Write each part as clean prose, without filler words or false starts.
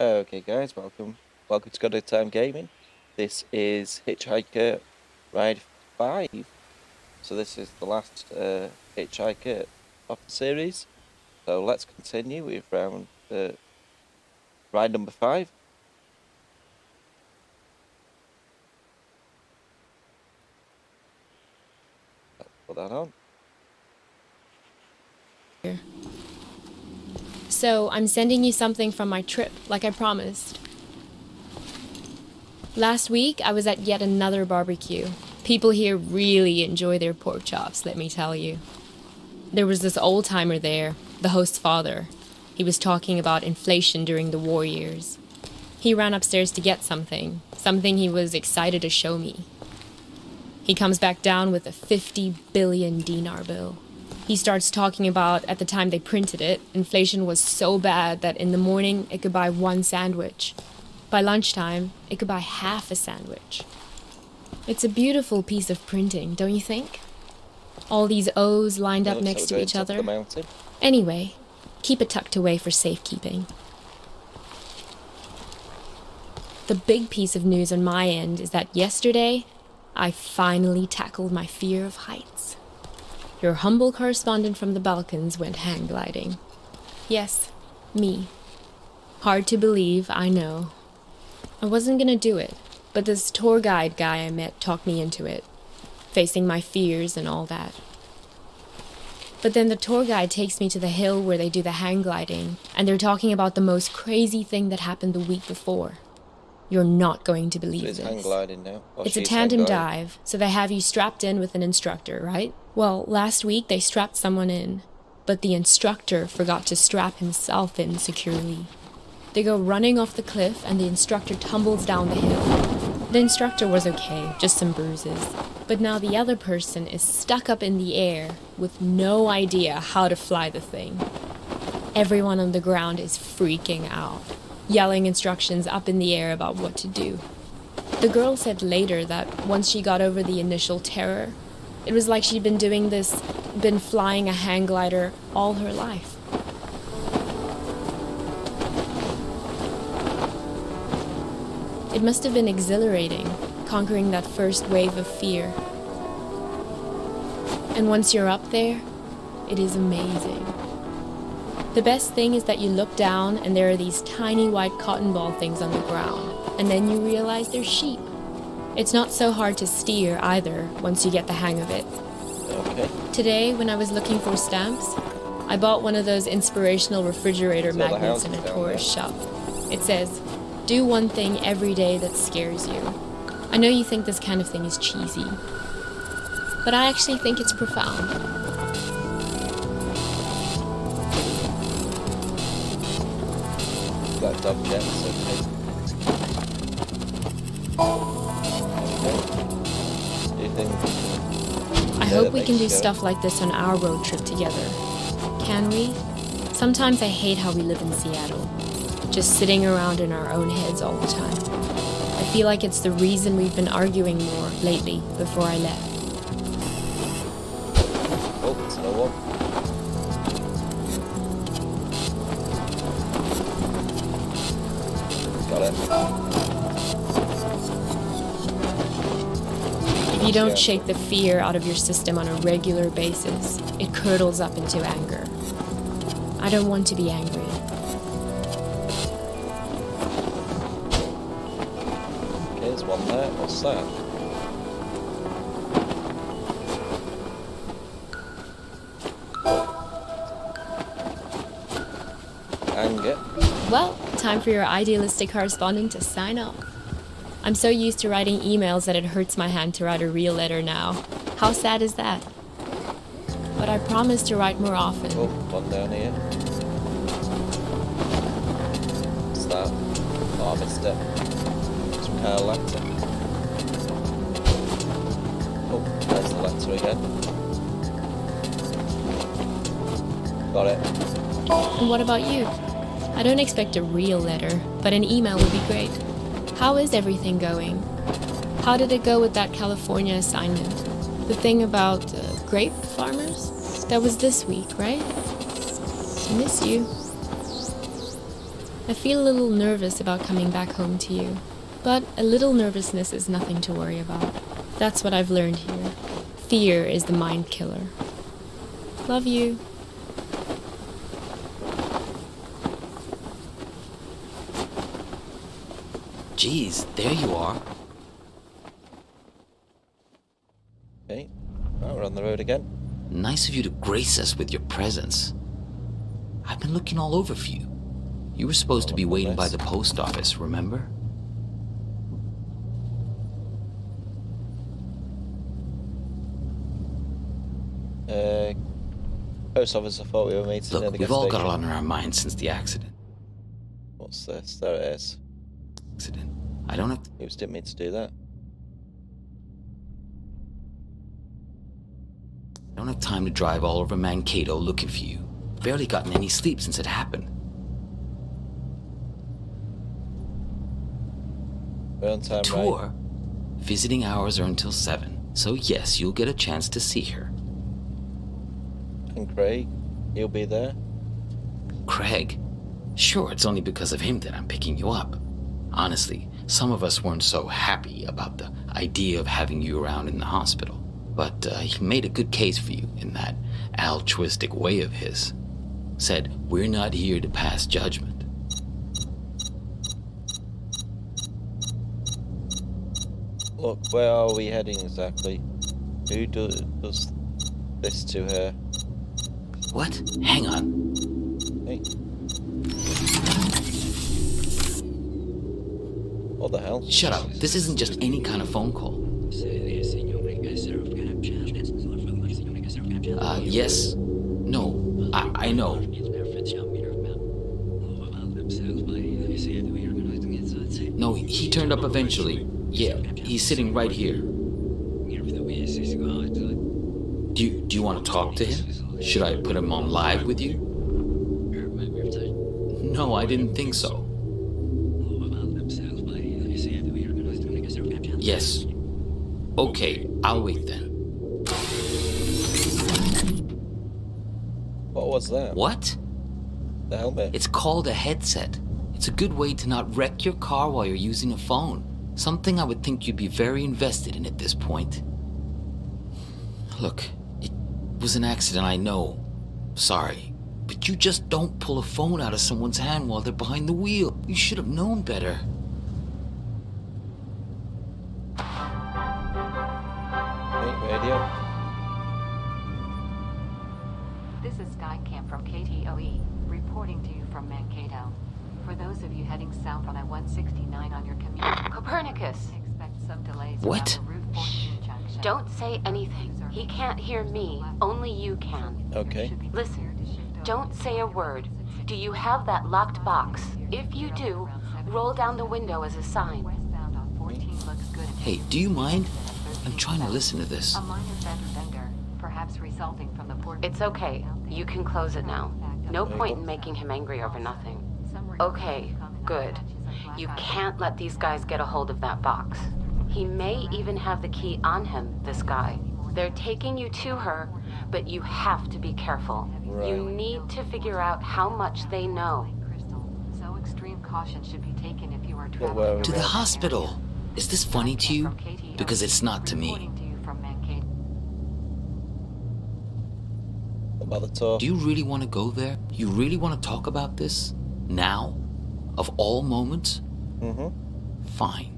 Okay, guys, welcome. Welcome to Good Time Gaming. This is Hitchhiker Ride 5. So this is the last Hitchhiker of the series. So let's continue with ride number 5. Let's put that on. So I'm sending you something from my trip, like I promised. Last week, I was at yet another barbecue. People here really enjoy their pork chops, let me tell you. There was this old-timer there, the host's father. He was talking about inflation during the war years. He ran upstairs to get something he was excited to show me. He comes back down with a 50 billion dinar bill. He starts talking about, at the time they printed it, inflation was so bad that in the morning it could buy one sandwich. By lunchtime, it could buy half a sandwich. It's a beautiful piece of printing, don't you think? All these O's lined up next to each other. Anyway, keep it tucked away for safekeeping. The big piece of news on my end is that yesterday, I finally tackled my fear of heights. Your humble correspondent from the Balkans went hang gliding. Yes, me. Hard to believe, I know. I wasn't gonna do it, but this tour guide guy I met talked me into it, facing my fears and all that. But then the tour guide takes me to the hill where they do the hang gliding, and they're talking about the most crazy thing that happened the week before. You're not going to believe this. Hang gliding now. It's a tandem dive, so they have you strapped in with an instructor, right? Well, last week they strapped someone in, but the instructor forgot to strap himself in securely. They go running off the cliff and the instructor tumbles down the hill. The instructor was okay, just some bruises. But now the other person is stuck up in the air with no idea how to fly the thing. Everyone on the ground is freaking out, yelling instructions up in the air about what to do. The girl said later that once she got over the initial terror, it was like she'd been flying a hang glider all her life. It must have been exhilarating, conquering that first wave of fear. And once you're up there, it is amazing. The best thing is that you look down and there are these tiny white cotton ball things on the ground, and then you realize they're sheep. It's not so hard to steer either, once you get the hang of it. Okay. Today, when I was looking for stamps, I bought one of those inspirational refrigerator magnets in a tourist shop. It says, "Do one thing every day that scares you." I know you think this kind of thing is cheesy, but I actually think it's profound. Got dog jets, okay. I hope we can do stuff like this on our road trip together. Can we? Sometimes I hate how we live in Seattle, just sitting around in our own heads all the time. I feel like it's the reason we've been arguing more lately before I left. Oh, it's no one. Got it. If you don't shake the fear out of your system on a regular basis, it curdles up into anger. I don't want to be angry. Okay, there's one there. What's that? Anger. Well, time for your idealistic correspondent to sign off. I'm so used to writing emails that it hurts my hand to write a real letter now. How sad is that? But I promise to write more often. Oh, one down here. What's that? Oh, I missed it. Some kind of letter. Oh, there's the letter again. Got it. And what about you? I don't expect a real letter, but an email would be great. How is everything going? How did it go with that California assignment? The thing about grape farmers? That was this week, right? I miss you. I feel a little nervous about coming back home to you. But a little nervousness is nothing to worry about. That's what I've learned here. Fear is the mind killer. Love you. Geez, there you are. Okay, now we're on the road again. Nice of you to grace us with your presence. I've been looking all over for you. You were supposed to be waiting by the post office, remember? Post office, I thought we were meeting near Look, the we've gas all got a station. lot on our minds since the accident. What's this? There it is. I don't have to... Oops, didn't mean to do that. I don't have time to drive all over Mankato looking for you. Barely gotten any sleep since it happened. We're on time, Tour? right? Visiting hours are until 7, so yes, you'll get a chance to see her. And Craig, he'll be there. Craig? Sure, it's only because of him that I'm picking you up. Honestly, some of us weren't so happy about the idea of having you around in the hospital. But he made a good case for you in that altruistic way of his. Said, we're not here to pass judgment. Look, where are we heading exactly? Who does this to her? What? Hang on. Hey. What the hell? Shut up. This isn't just any kind of phone call. Yes? No. I know. No, he turned up eventually. Yeah, he's sitting right here. Do you want to talk to him? Should I put him on live with you? No, I didn't think so. Yes. Okay, I'll wait then. What was that? What? The helmet. It's called a headset. It's a good way to not wreck your car while you're using a phone. Something I would think you'd be very invested in at this point. Look, it was an accident, I know. Sorry. But you just don't pull a phone out of someone's hand while they're behind the wheel. You should have known better. Hey, radio. This is Skycam from KTOE, reporting to you from Mankato. For those of you heading south on I-169 on your commute, Copernicus! Expect some delays What? around the Route 14 junction. Don't say anything. He can't hear me. Only you can. Okay. Listen, don't say a word. Do you have that locked box? If you do, roll down the window as a sign. Westbound on 14 looks good. Hey, do you mind? I'm trying to listen to this. A minor fender, perhaps resulting from the port. It's okay. You can close it now. No point in making him angry over nothing. Okay, good. You can't let these guys get a hold of that box. He may even have the key on him, this guy. They're taking you to her, but you have to be careful. You need to figure out how much they know. So extreme caution should be taken if you are where are traveling we To the going? hospital. Is this funny to you? Because it's not to me. Reporting to you from Mankato. What about the tour? Do you really want to go there? You really want to talk about this? Now? Of all moments? Mm-hmm. Fine.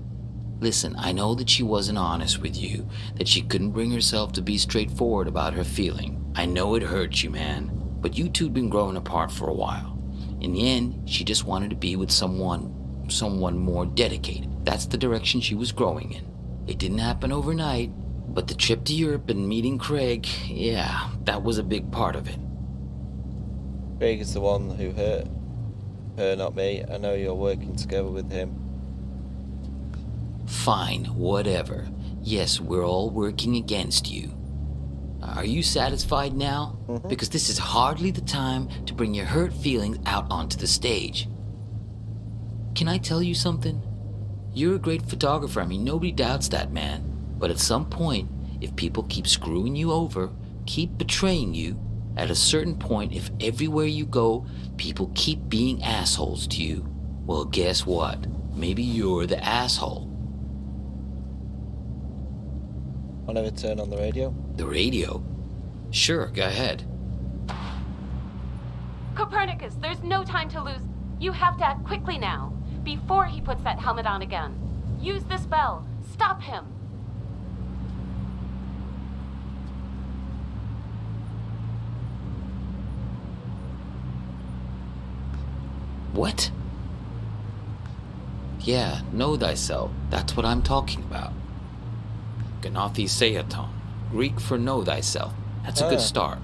Listen, I know that she wasn't honest with you, that she couldn't bring herself to be straightforward about her feeling. I know it hurts you, man, but you two'd been growing apart for a while. In the end, she just wanted to be with someone more dedicated. That's the direction she was growing in. It didn't happen overnight, but the trip to Europe and meeting Craig, yeah, that was a big part of it. Craig is the one who hurt her, not me. I know you're working together with him. Fine, whatever. Yes, we're all working against you. Are you satisfied now? Because this is hardly the time to bring your hurt feelings out onto the stage. Can I tell you something? You're a great photographer. I mean, nobody doubts that, man. But at some point, if people keep screwing you over, keep betraying you, at a certain point, if everywhere you go, people keep being assholes to you, Well, guess what? Maybe you're the asshole. I'll never turn on the radio. The radio? Sure, go ahead. Copernicus, there's no time to lose. You have to act quickly now, before he puts that helmet on again. Use the spell. Stop him. What? Yeah, know thyself. That's what I'm talking about. Gnathi Seaton. Greek for know thyself. That's a good start.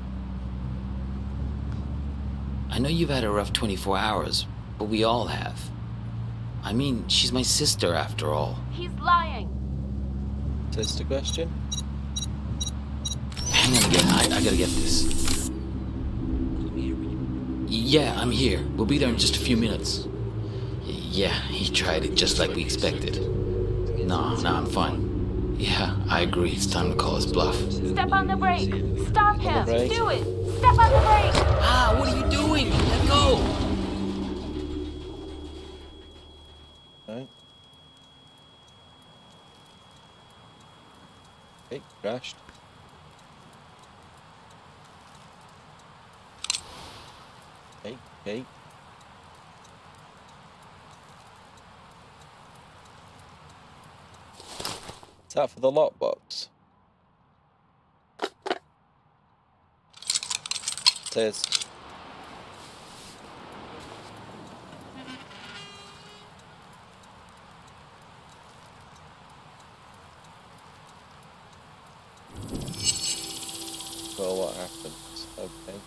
I know you've had a rough 24 hours, but we all have. I mean, she's my sister after all. He's lying. Sister question? Hang on again, I gotta get this. Yeah, I'm here. We'll be there in just a few minutes. Yeah, he tried it just like we expected. No, I'm fine. Yeah, I agree. It's time to call his bluff. Step on the brake. Stop him. brake. Do it. Step on the brake. Ah, what are you doing? Let go! Right. Okay, crashed. Okay. Is that for the lockbox? It is. Well, what happens? Okay.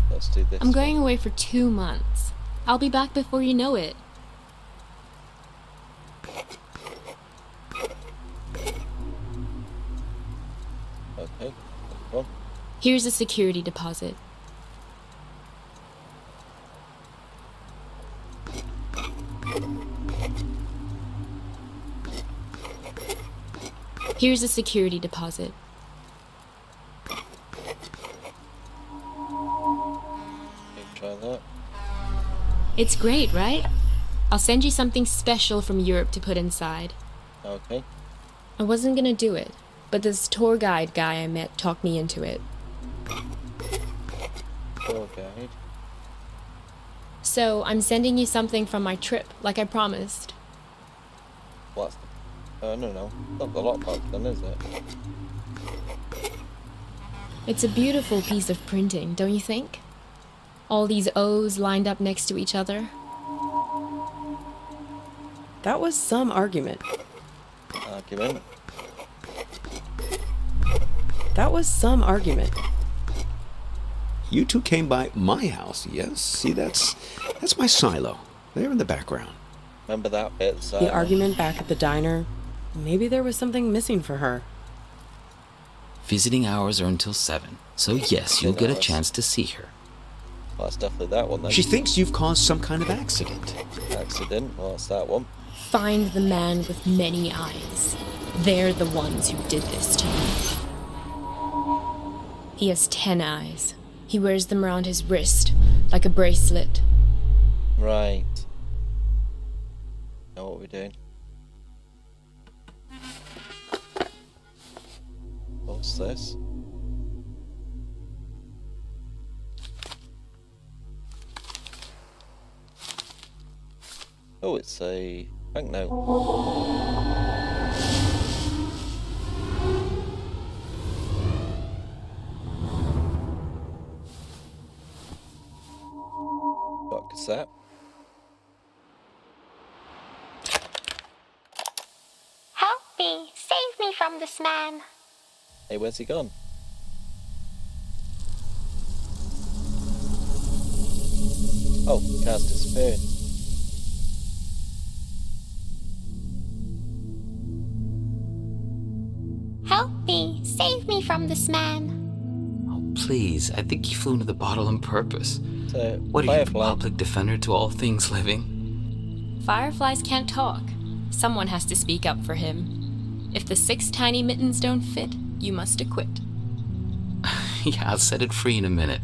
Let's do this. I'm going away for 2 months. I'll be back before you know it. Okay. Well, Here's a security deposit. Here's a security deposit. okay, try that. It's great, right? I'll send you something special from Europe to put inside. Okay. I wasn't gonna do it, but this tour guide guy I met talked me into it. Tour guide. So I'm sending you something from my trip, like I promised. What's the... no. Not the lockbox then, is it? It's a beautiful piece of printing, don't you think? All these O's lined up next to each other. That was some argument. Argument. That was some argument. You two came by my house, yes? See, that's my silo. There in the background. Remember that bit? The argument back at the diner. Maybe there was something missing for her. Visiting hours are until 7, so yes, you'll get a chance to see her. Well, that's definitely that one then. She thinks you've caused some kind of accident. Accident. Well, that's that one. Find the man with many eyes. They're the ones who did this to me. He has 10 eyes. He wears them around his wrist, like a bracelet. Right. Know what we're doing. What's this? Oh, it's a banknote. Got a cassette. Help me! Save me from this man! Hey, where's he gone? Oh, the car's disappearing. Help me! Save me from this man! Oh, please, I think you flew into the bottle on purpose. It's a What are you, the firefly. public defender to all things living? Fireflies can't talk. Someone has to speak up for him. If the 6 tiny mittens don't fit, you must acquit. Yeah, I'll set it free in a minute.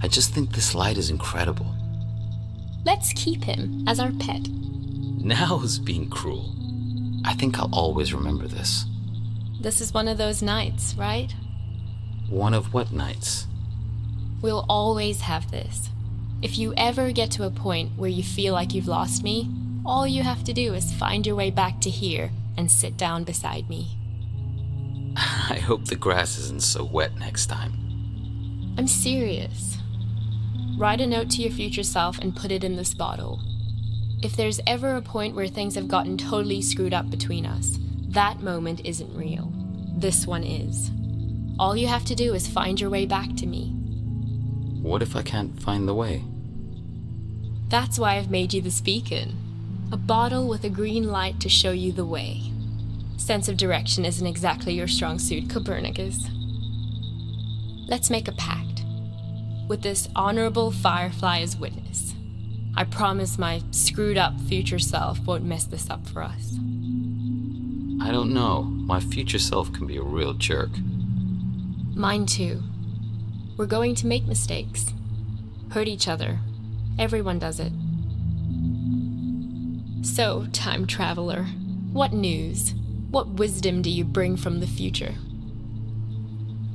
I just think this light is incredible. Let's keep him as our pet. Now is being cruel. I think I'll always remember this. This is one of those nights, right? One of what nights? We'll always have this. If you ever get to a point where you feel like you've lost me, all you have to do is find your way back to here and sit down beside me. I hope the grass isn't so wet next time. I'm serious. Write a note to your future self and put it in this bottle. If there's ever a point where things have gotten totally screwed up between us, that moment isn't real. This one is. All you have to do is find your way back to me. What if I can't find the way? That's why I've made you this beacon. A bottle with a green light to show you the way. Sense of direction isn't exactly your strong suit, Copernicus. Let's make a pact. With this honorable firefly as witness, I promise my screwed up future self won't mess this up for us. I don't know. My future self can be a real jerk. Mine too. We're going to make mistakes. Hurt each other. Everyone does it. So, time traveler, what news? What wisdom do you bring from the future?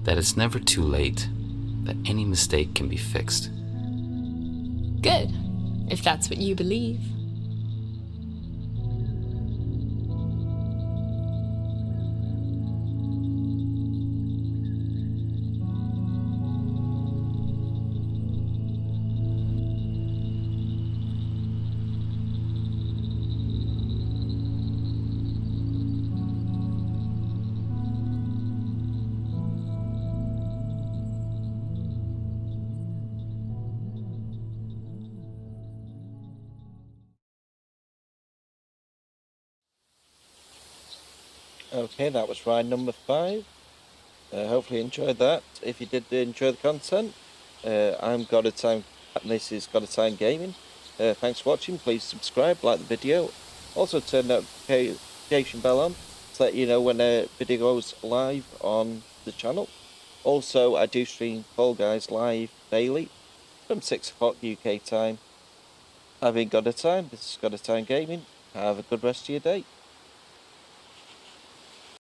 That it's never too late. That any mistake can be fixed. Good, if that's what you believe. Okay, that was ride number 5. Hopefully you enjoyed that. If you did enjoy the content, I'm Got a Time, and this is Got a Time Gaming. Thanks for watching. Please subscribe, like the video. Also turn the notification bell on to let you know when a video goes live on the channel. Also, I do stream Fall Guys live daily from 6 o'clock UK time. I've been Got a Time. This is Got a Time Gaming. Have a good rest of your day.